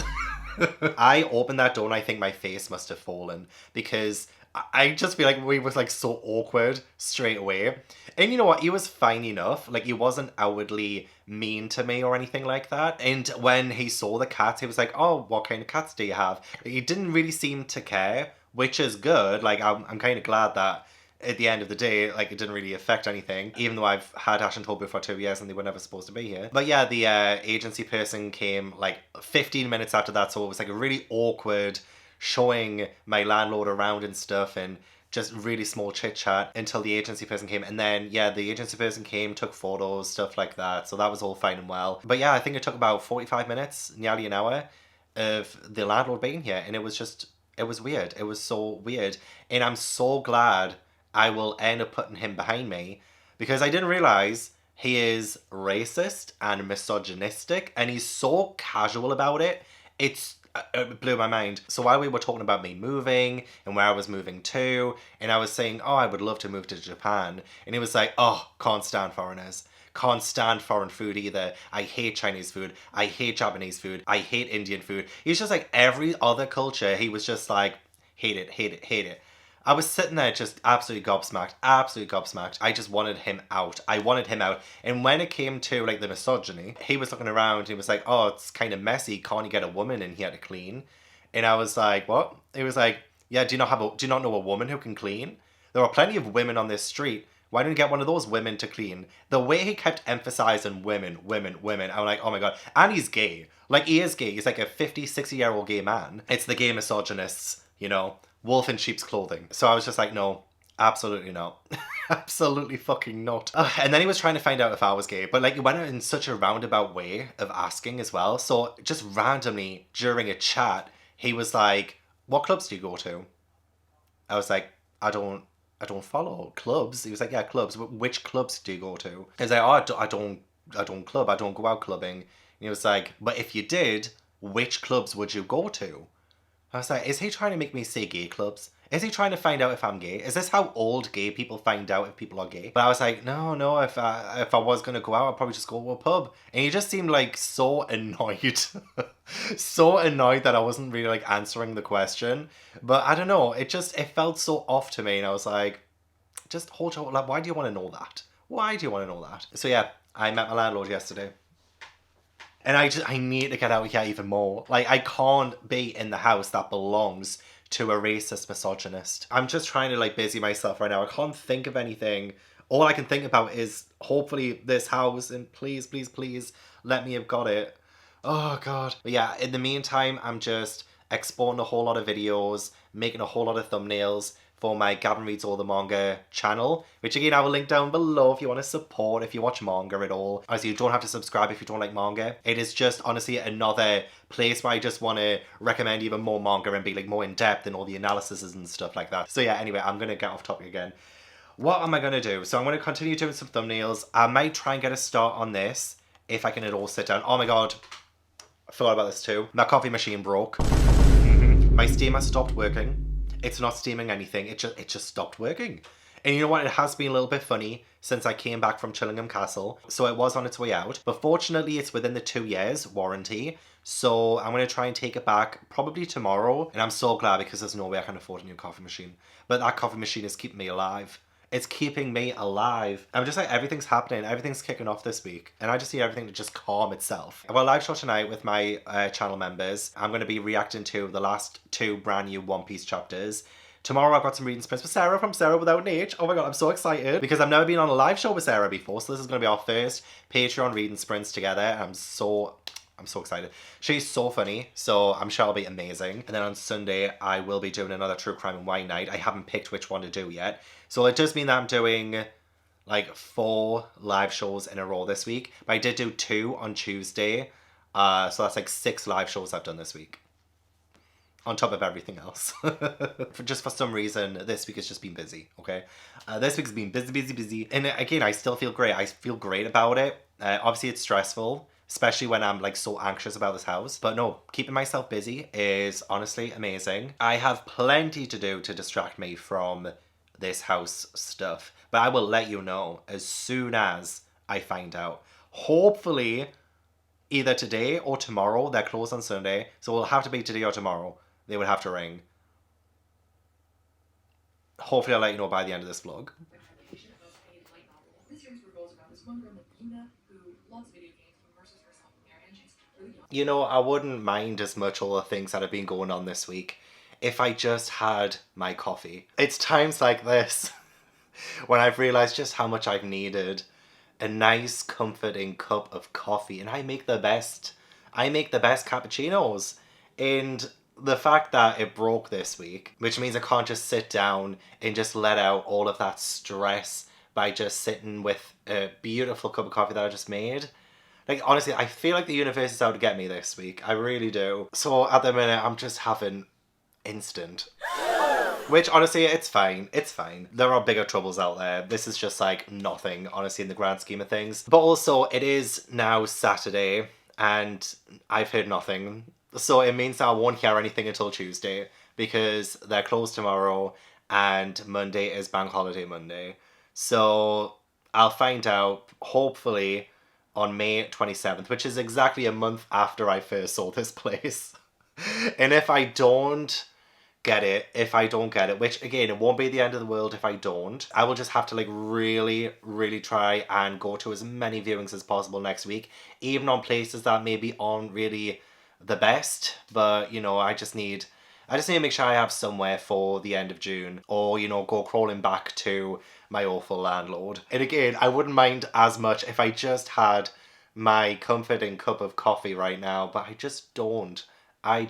I opened that door and I think my face must have fallen, because I just feel like we was like so awkward straight away. And you know what? He was fine enough. Like, he wasn't outwardly mean to me or anything like that. And when he saw the cats, he was like, oh, what kind of cats do you have? He didn't really seem to care, which is good. Like, I'm kind of glad that at the end of the day, like, it didn't really affect anything, even though I've had Ash and Toby for 2 years and they were never supposed to be here. But yeah, the agency person came like 15 minutes after that, so it was like a really awkward showing my landlord around and stuff, and just really small chit chat until the agency person came. And then yeah, the agency person came, took photos, stuff like that, so that was all fine and well. But yeah, I think it took about 45 minutes, nearly an hour, of the landlord being here, and it was weird. It was so weird, and I'm so glad I will end up putting him behind me, because I didn't realize he is racist and misogynistic, and he's so casual about it. It blew my mind. So while we were talking about me moving and where I was moving to, and I was saying, oh, I would love to move to Japan, and he was like, oh, can't stand foreigners. Can't stand foreign food either. I hate Chinese food. I hate Japanese food. I hate Indian food. He's just like every other culture. He was just like, hate it, hate it, hate it. I was sitting there just absolutely gobsmacked. I just wanted him out. I wanted him out. And when it came to like the misogyny, he was looking around and he was like, oh, it's kind of messy. Can't you get a woman in here to clean? And I was like, what? He was like, yeah, do you not know a woman who can clean? There are plenty of women on this street. Why don't you get one of those women to clean? The way he kept emphasizing women. I'm like, oh my god. And he's gay. Like, he is gay. He's like a 50, 60-year-old gay man. It's the gay misogynists, you know. Wolf in sheep's clothing. So I was just like, no, absolutely not. Absolutely fucking not. And then he was trying to find out if I was gay, but like it went out in such a roundabout way of asking as well. So just randomly during a chat, he was like, what clubs do you go to? I was like, I don't follow clubs. He was like, yeah, clubs. Which clubs do you go to? I was like, oh, I don't club. I don't go out clubbing. And he was like, but if you did, which clubs would you go to? I was like, is he trying to make me say gay clubs? Is he trying to find out if I'm gay? Is this how old gay people find out if people are gay? But I was like, no, if I was going to go out, I'd probably just go to a pub. And he just seemed like so annoyed. So annoyed that I wasn't really like answering the question. But I don't know, it felt so off to me. And I was like, just hold your, like, why do you want to know that? Why do you want to know that? So yeah, I met my landlord yesterday. And I need to get out of here even more. Like, I can't be in the house that belongs to a racist misogynist. I'm just trying to like busy myself right now. I can't think of anything. All I can think about is hopefully this house, and please, please, please let me have got it. Oh god. But yeah, in the meantime, I'm just exporting a whole lot of videos, making a whole lot of thumbnails for my Gavin Reads All the Manga channel, which again I will link down below if you want to support, if you watch manga at all. Honestly, you don't have to subscribe if you don't like manga. It is just honestly another place where I just want to recommend even more manga and be like more in depth in all the analyses and stuff like that. So yeah, anyway, I'm going to get off topic again. What am I going to do? So I'm going to continue doing some thumbnails. I might try and get a start on this if I can at all sit down. Oh my god, I forgot about this too. My coffee machine broke. My steamer stopped working. It's not steaming anything. It just stopped working. And you know what? It has been a little bit funny since I came back from Chillingham Castle. So it was on its way out. But fortunately, it's within the 2 years warranty. So I'm going to try and take it back probably tomorrow. And I'm so glad because there's no way I can afford a new coffee machine. But that coffee machine is keeping me alive. It's keeping me alive. I'm just like, everything's happening. Everything's kicking off this week. And I just need everything to just calm itself. Well, live show tonight with my channel members. I'm going to be reacting to the last 2 brand new One Piece chapters. Tomorrow I've got some reading sprints with Sarah from Sarah Without an H. Oh my god, I'm so excited because I've never been on a live show with Sarah before. So this is going to be our first Patreon reading sprints together. I'm so excited. She's so funny, so I'm sure it'll be amazing. And then on Sunday, I will be doing another True Crime and Wine night. I haven't picked which one to do yet. So it does mean that I'm doing like 4 live shows in a row this week. But I did do 2 on Tuesday. So that's like 6 live shows I've done this week. On top of everything else. Just for some reason, this week has just been busy, okay? This week's been busy. And again, I still feel great. I feel great about it. Obviously, it's stressful. Especially when I'm like so anxious about this house. But no, keeping myself busy is honestly amazing. I have plenty to do to distract me from this house stuff. But I will let you know as soon as I find out. Hopefully, either today or tomorrow. They're closed on Sunday. So it'll have to be today or tomorrow. They would have to ring. Hopefully I'll let you know by the end of this vlog. You know, I wouldn't mind as much all the things that have been going on this week if I just had my coffee. It's times like this when I've realised just how much I've needed a nice, comforting cup of coffee. And I make the best cappuccinos. And the fact that it broke this week, which means I can't just sit down and just let out all of that stress by just sitting with a beautiful cup of coffee that I just made. Like, honestly, I feel like the universe is out to get me this week. I really do. So at the minute, I'm just having instant. Which, honestly, it's fine. It's fine. There are bigger troubles out there. This is just, like, nothing, honestly, in the grand scheme of things. But also, it is now Saturday, and I've heard nothing. So it means that I won't hear anything until Tuesday, because they're closed tomorrow, and Monday is Bank Holiday Monday. So I'll find out, hopefully, on May 27th, which is exactly a month after I first saw this place. And if I don't get it, which again, it won't be the end of the world if I don't, I will just have to like really, really try and go to as many viewings as possible next week, even on places that maybe aren't really the best, but you know, I just need to make sure I have somewhere for the end of June, or, you know, go crawling back to my awful landlord. And again, I wouldn't mind as much if I just had my comforting cup of coffee right now, but I just don't. I'm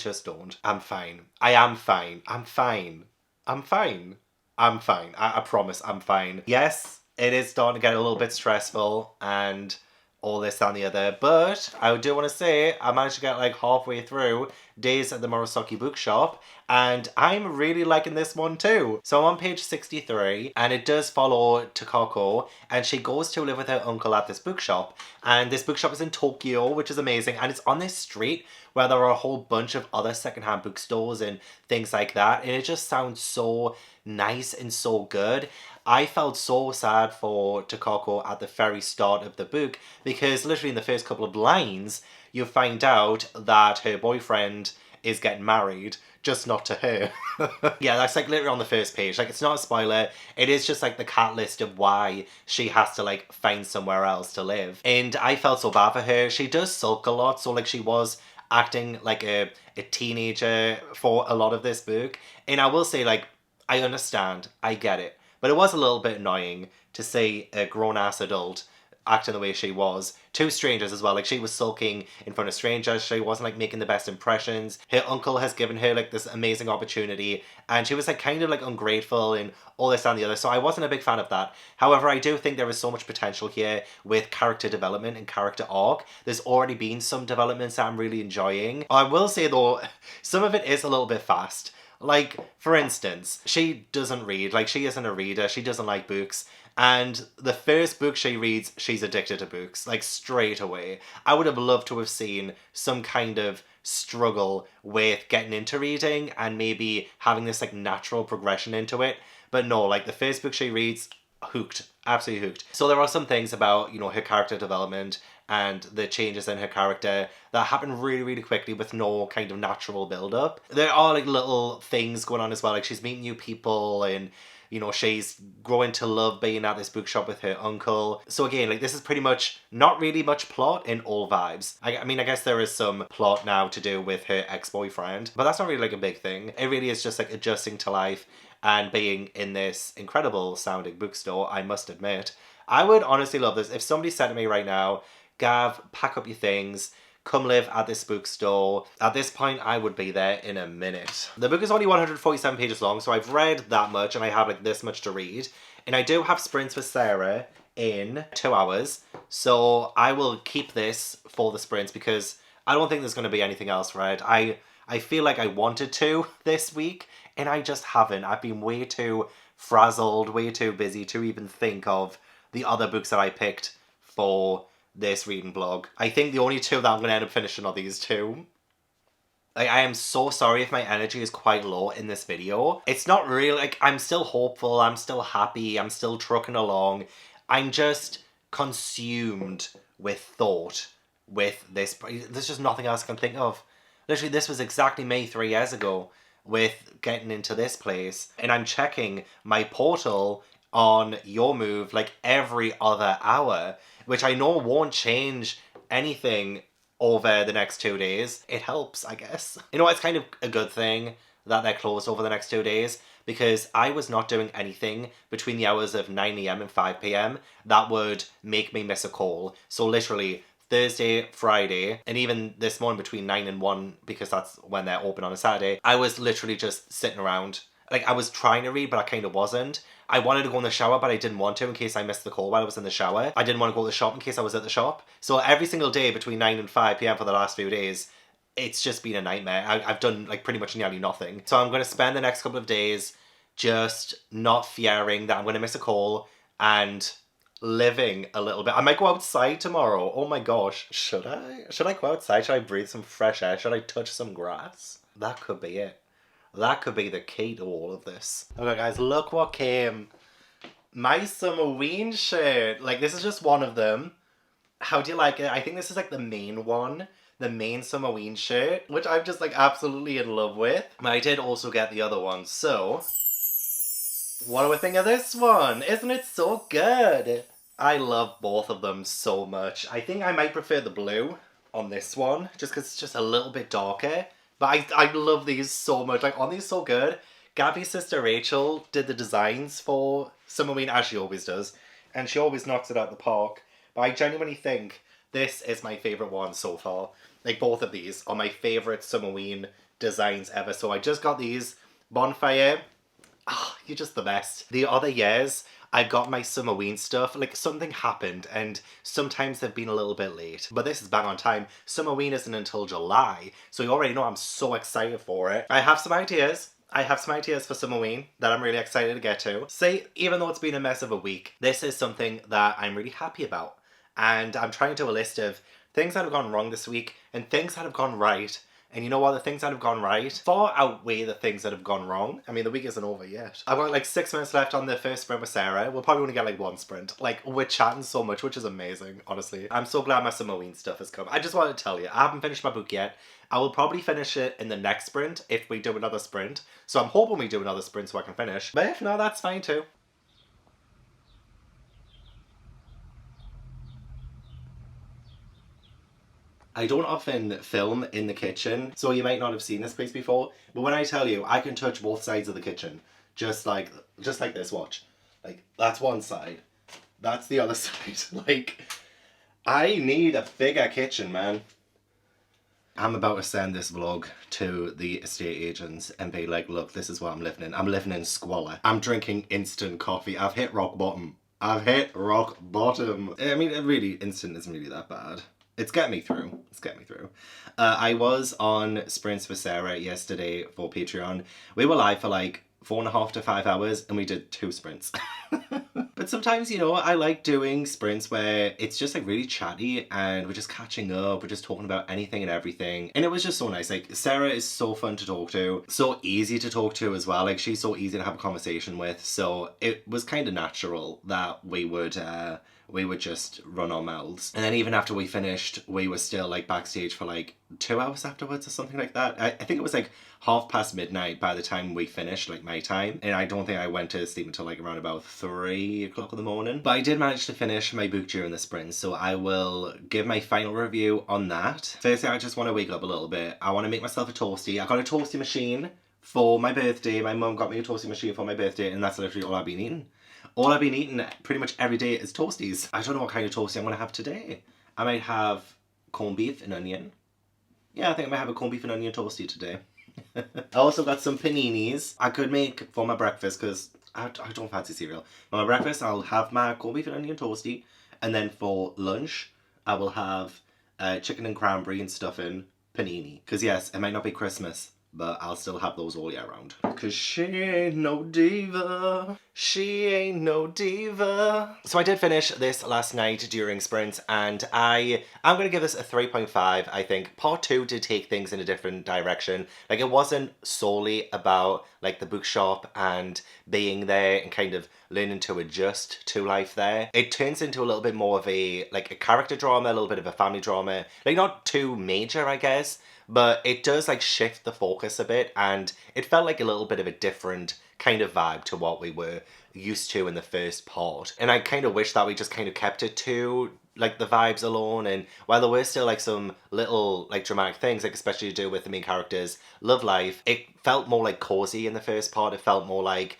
fine. I am fine. I'm fine. I promise I'm fine. Yes, it is starting to get a little bit stressful and all this, that and the other, but I do want to say I managed to get like halfway through Days at the Morisaki Bookshop, and I'm really liking this one too. So I'm on page 63, and it does follow Takako, and she goes to live with her uncle at this bookshop, and this bookshop is in Tokyo, which is amazing, and it's on this street where there are a whole bunch of other secondhand bookstores and things like that, and it just sounds so nice and so good. I felt so sad for Takako at the very start of the book, because literally in the first couple of lines, you find out that her boyfriend is getting married, just not to her. Yeah, that's like literally on the first page. Like, it's not a spoiler. It is just like the catalyst of why she has to like find somewhere else to live. And I felt so bad for her. She does sulk a lot, so like she was acting like a teenager for a lot of this book. And I will say, like, I understand. I get it. But it was a little bit annoying to see a grown-ass adult acting the way she was to strangers as well. Like, she was sulking in front of strangers. She wasn't like making the best impressions. Her uncle has given her like this amazing opportunity, and she was like kind of like ungrateful and all this and the other. So I wasn't a big fan of that. However, I do think there is so much potential here with character development and character arc. There's already been some developments that I'm really enjoying. I will say though, some of it is a little bit fast. Like, for instance, she doesn't read. Like, she isn't a reader. She doesn't like books. And the first book she reads, she's addicted to books. Like, straight away. I would have loved to have seen some kind of struggle with getting into reading and maybe having this like natural progression into it. But no, like the first book she reads, hooked, absolutely hooked. So there are some things about, you know, her character development and the changes in her character that happen really, really quickly with no kind of natural build-up. There are like little things going on as well, like she's meeting new people and, you know, she's growing to love being at this bookshop with her uncle. So again, like this is pretty much not really much plot in all vibes. I mean, I guess there is some plot now to do with her ex-boyfriend, but that's not really like a big thing. It really is just like adjusting to life and being in this incredible sounding bookstore, I must admit. I would honestly love this. If somebody said to me right now, Gav, pack up your things, come live at this bookstore. At this point, I would be there in a minute. The book is only 147 pages long, so I've read that much and I have like this much to read. And I do have sprints with Sarah in 2 hours. So I will keep this for the sprints because I don't think there's going to be anything else read. I feel like I wanted to this week and I just haven't. I've been way too frazzled, way too busy to even think of the other books that I picked for this reading vlog. I think the only two that I'm going to end up finishing are these two. Like, I am so sorry if my energy is quite low in this video. It's not really, like, I'm still hopeful, I'm still happy, I'm still trucking along. I'm just consumed with thought with this. There's just nothing else I can think of. Literally, this was exactly me 3 years ago with getting into this place. And I'm checking my portal on Your Move like every other hour, which I know won't change anything over the next 2 days. It helps, I guess. You know, it's kind of a good thing that they're closed over the next 2 days because I was not doing anything between the hours of 9 AM and 5 PM that would make me miss a call. So literally Thursday, Friday, and even this morning between 9 and 1, because that's when they're open on a Saturday, I was literally just sitting around. Like, I was trying to read, but I kind of wasn't. I wanted to go in the shower, but I didn't want to in case I missed the call while I was in the shower. I didn't want to go to the shop in case I was at the shop. So every single day between 9 and 5 PM for the last few days, it's just been a nightmare. I've done, like, pretty much nearly nothing. So I'm going to spend the next couple of days just not fearing that I'm going to miss a call and living a little bit. I might go outside tomorrow. Oh my gosh. Should I? Should I go outside? Should I breathe some fresh air? Should I touch some grass? That could be it. That could be the key to all of this. Okay guys, look what came. My Summerween shirt. Like, this is just one of them. How do you like it? I think this is like the main one. The main Summerween shirt, which I'm just like absolutely in love with. But I did also get the other one, so what do I think of this one? Isn't it so good? I love both of them so much. I think I might prefer the blue on this one, just because it's just a little bit darker. But I love these so much. Like, aren't these so good? Gabby's sister Rachel did the designs for Summerween, as she always does. And she always knocks it out the park. But I genuinely think this is my favourite one so far. Like, both of these are my favourite Summerween designs ever. So I just got these. Bonfire. Oh, you're just the best. The other years, I got my Summerween stuff, like something happened and sometimes they've been a little bit late. But this is bang on time. Summerween isn't until July, so you already know I'm so excited for it. I have some ideas. I have some ideas for Summerween that I'm really excited to get to. See, even though it's been a mess of a week, this is something that I'm really happy about. And I'm trying to do a list of things that have gone wrong this week and things that have gone right. And you know what? The things that have gone right far outweigh the things that have gone wrong. I mean, the week isn't over yet. I've got like 6 minutes left on the first sprint with Sarah. We'll probably only get like 1 sprint. Like, we're chatting so much, which is amazing, honestly. I'm so glad my Summerween stuff has come. I just wanted to tell you, I haven't finished my book yet. I will probably finish it in the next sprint if we do another sprint. So I'm hoping we do another sprint so I can finish. But if not, that's fine too. I don't often film in the kitchen, so you might not have seen this place before, but when I tell you, I can touch both sides of the kitchen. Just like this, watch. Like, that's one side. That's the other side. Like, I need a bigger kitchen, man. I'm about to send this vlog to the estate agents and be like, look, this is what I'm living in. I'm living in squalor. I'm drinking instant coffee. I've hit rock bottom. I've hit rock bottom. I mean, really, instant isn't really that bad. It's getting me through. It's getting me through. I was on sprints with Sarah yesterday for Patreon. We were live for like 4.5 to 5 hours and we did 2 sprints. But sometimes, you know, I like doing sprints where it's just like really chatty and we're just catching up, we're just talking about anything and everything. And it was just so nice. Like, Sarah is so fun to talk to, so easy to talk to as well. Like, she's so easy to have a conversation with. So it was kind of natural that we would just run our mouths. And then even after we finished, we were still like backstage for like 2 hours afterwards or something like that. I think it was like midnight by the time we finished, like my time. And I don't think I went to sleep until like around about 3 o'clock in the morning. But I did manage to finish my book during the sprint, so I will give my final review on that. Firstly, I just want to wake up a little bit. I want to make myself a toasty. I got a toasty machine for my birthday. My mum got me a toasty machine for my birthday, and that's literally all I've been eating. All I've been eating pretty much every day is toasties. I don't know what kind of toasty I'm going to have today. I might have corned beef and onion. Yeah, I think I might have a corned beef and onion toasty today. I also got some paninis I could make for my breakfast because I don't fancy cereal. For my breakfast, I'll have my corned beef and onion toasty. And then for lunch, I will have chicken and cranberry and stuffing panini. Because yes, it might not be Christmas, but I'll still have those all year round. Cause she ain't no diva. She ain't no diva. So I did finish this last night during sprints, and I'm gonna give this a 3.5, I think. Part 2 did take things in a different direction. Like, it wasn't solely about like the bookshop and being there and kind of learning to adjust to life there. It turns into a little bit more of a character drama, a little bit of a family drama. Like, not too major, I guess, but it does like shift the focus a bit, and it felt like a little bit of a different kind of vibe to what we were used to in the first part. And I kind of wish that we just kind of kept it to like the vibes alone, and while there were still like some little like dramatic things, like especially to do with the main character's love life, it felt more like cozy in the first part. It felt more like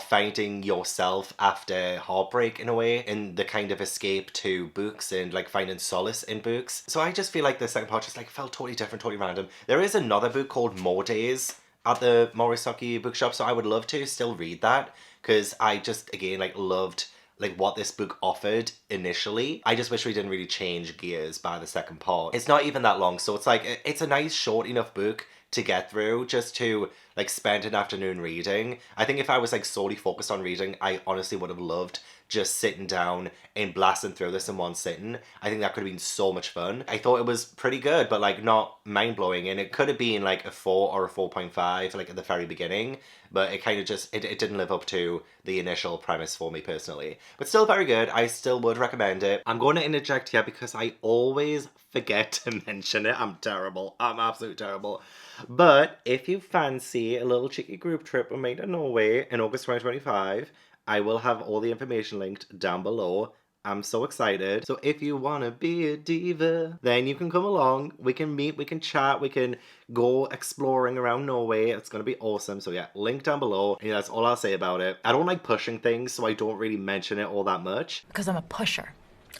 finding yourself after heartbreak in a way, in the kind of escape to books and like finding solace in books. So I just feel like the second part just like felt totally different, totally random. There is another book called More Days at the Morisaki bookshop, so I would love to still read that because I just again like loved like what this book offered initially. I just wish we didn't really change gears by the second part. It's not even that long, so it's like it's a nice short enough book to get through just to like spend an afternoon reading. I think if I was like solely focused on reading, I honestly would have loved just sitting down and blasting through this in one sitting. I think that could have been so much fun. I thought it was pretty good, but like not mind-blowing, and it could have been like a 4 or a 4.5 like at the very beginning, but it kind of just it didn't live up to the initial premise for me personally. But still very good. I still would recommend it. I'm going to interject here because I always forget to mention it. I'm terrible. I'm absolutely terrible. But if you fancy a little cheeky group trip with me to Norway in August 2025, I will have all the information linked down below. I'm so excited. So if you want to be a diva, then you can come along. We can meet, we can chat, we can go exploring around Norway. It's going to be awesome. So yeah, link down below. Yeah, that's all I'll say about it. I don't like pushing things, so I don't really mention it all that much. Because I'm a pusher.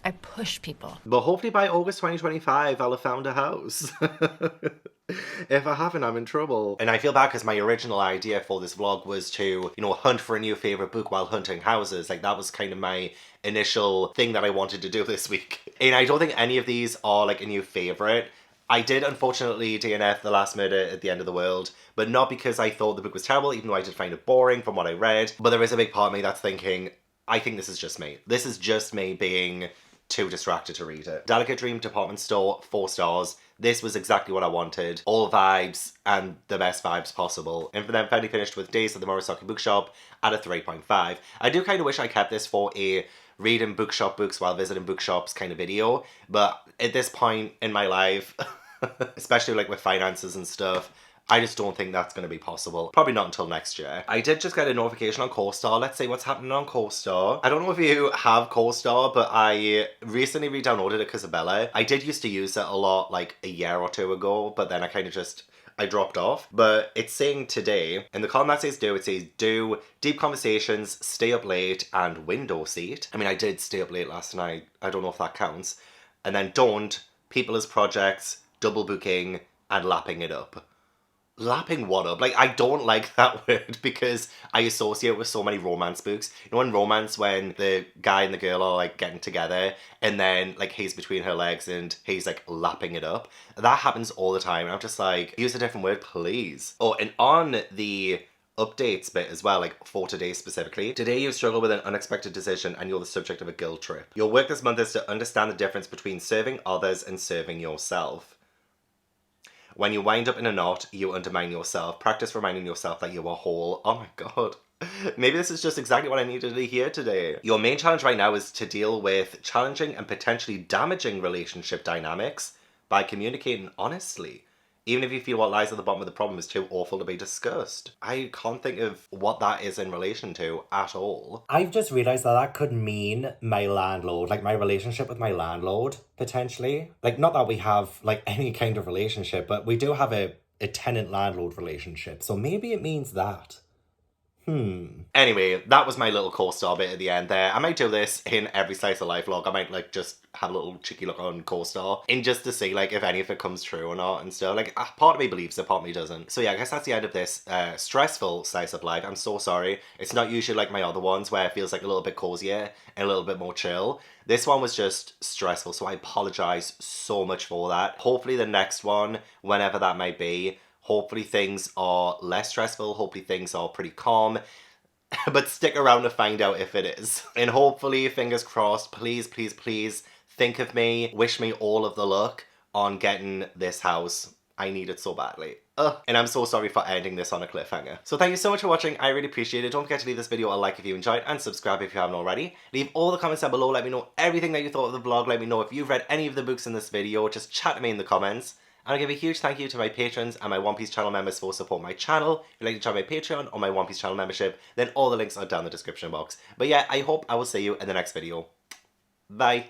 I push people. But hopefully by August 2025, I'll have found a house. If I haven't, I'm in trouble. And I feel bad because my original idea for this vlog was to, you know, hunt for a new favourite book while hunting houses. Like, that was kind of my initial thing that I wanted to do this week. And I don't think any of these are like a new favourite. I did unfortunately DNF The Last Murder at the End of the World, but not because I thought the book was terrible, even though I did find it boring from what I read. But there is a big part of me that's thinking, I think this is just me. This is just me being too distracted to read it. Dallergut Dream Department Store, 4 stars. This was exactly what I wanted. All vibes and the best vibes possible. And then finally finished with Days at the Morisaki Bookshop at a 3.5. I do kind of wish I kept this for a reading bookshop books while visiting bookshops kind of video, but at this point in my life, especially like with finances and stuff, I just don't think that's going to be possible. Probably not until next year. I did just get a notification on CoStar. Let's see what's happening on CoStar. I don't know if you have CoStar, but I recently re-downloaded it because of Bella. I did used to use it a lot like a year or 2 ago, but then I dropped off. But it's saying today, in the column that says do, it says do deep conversations, stay up late, and window seat. I mean, I did stay up late last night. I don't know if that counts. And then don't, people as projects, double booking, and lapping it up. Lapping what up? Like, I don't like that word because I associate it with so many romance books. You know, in romance, when the guy and the girl are like getting together and then like he's between her legs and he's like lapping it up. That happens all the time. And I'm just like, use a different word, please. Oh, and on the updates bit as well, like for today specifically. Today you struggle with an unexpected decision and you're the subject of a guilt trip. Your work this month is to understand the difference between serving others and serving yourself. When you wind up in a knot, you undermine yourself. Practice reminding yourself that you are whole. Oh my god. Maybe this is just exactly what I needed to hear today. Your main challenge right now is to deal with challenging and potentially damaging relationship dynamics by communicating honestly. Even if you feel what lies at the bottom of the problem is too awful to be discussed. I can't think of what that is in relation to at all. I've just realised that that could mean my landlord, like my relationship with my landlord, potentially. Like, not that we have, like, any kind of relationship, but we do have a tenant-landlord relationship. So maybe it means that. Anyway, that was my little co-star bit at the end there. I might do this in every slice of life vlog. I might like just have a little cheeky look on co-star in just to see like if any of it comes true or not and stuff. Like part of me believes it, part of me doesn't. So yeah, I guess that's the end of this stressful slice of life. I'm so sorry. It's not usually like my other ones where it feels like a little bit cozier and a little bit more chill. This one was just stressful, so I apologize so much for that. Hopefully the next one, whenever that might be, hopefully things are less stressful, hopefully things are pretty calm, but stick around to find out if it is. And hopefully, fingers crossed, please, please, please think of me, wish me all of the luck on getting this house. I need it so badly. And I'm so sorry for ending this on a cliffhanger. So thank you so much for watching, I really appreciate it. Don't forget to leave this video a like if you enjoyed and subscribe if you haven't already. Leave all the comments down below, let me know everything that you thought of the vlog, let me know if you've read any of the books in this video, just chat to me in the comments. And I'll give a huge thank you to my patrons and my One Piece channel members for supporting my channel. If you'd like to join my Patreon or my One Piece channel membership, then all the links are down in the description box. But yeah, I hope I will see you in the next video. Bye.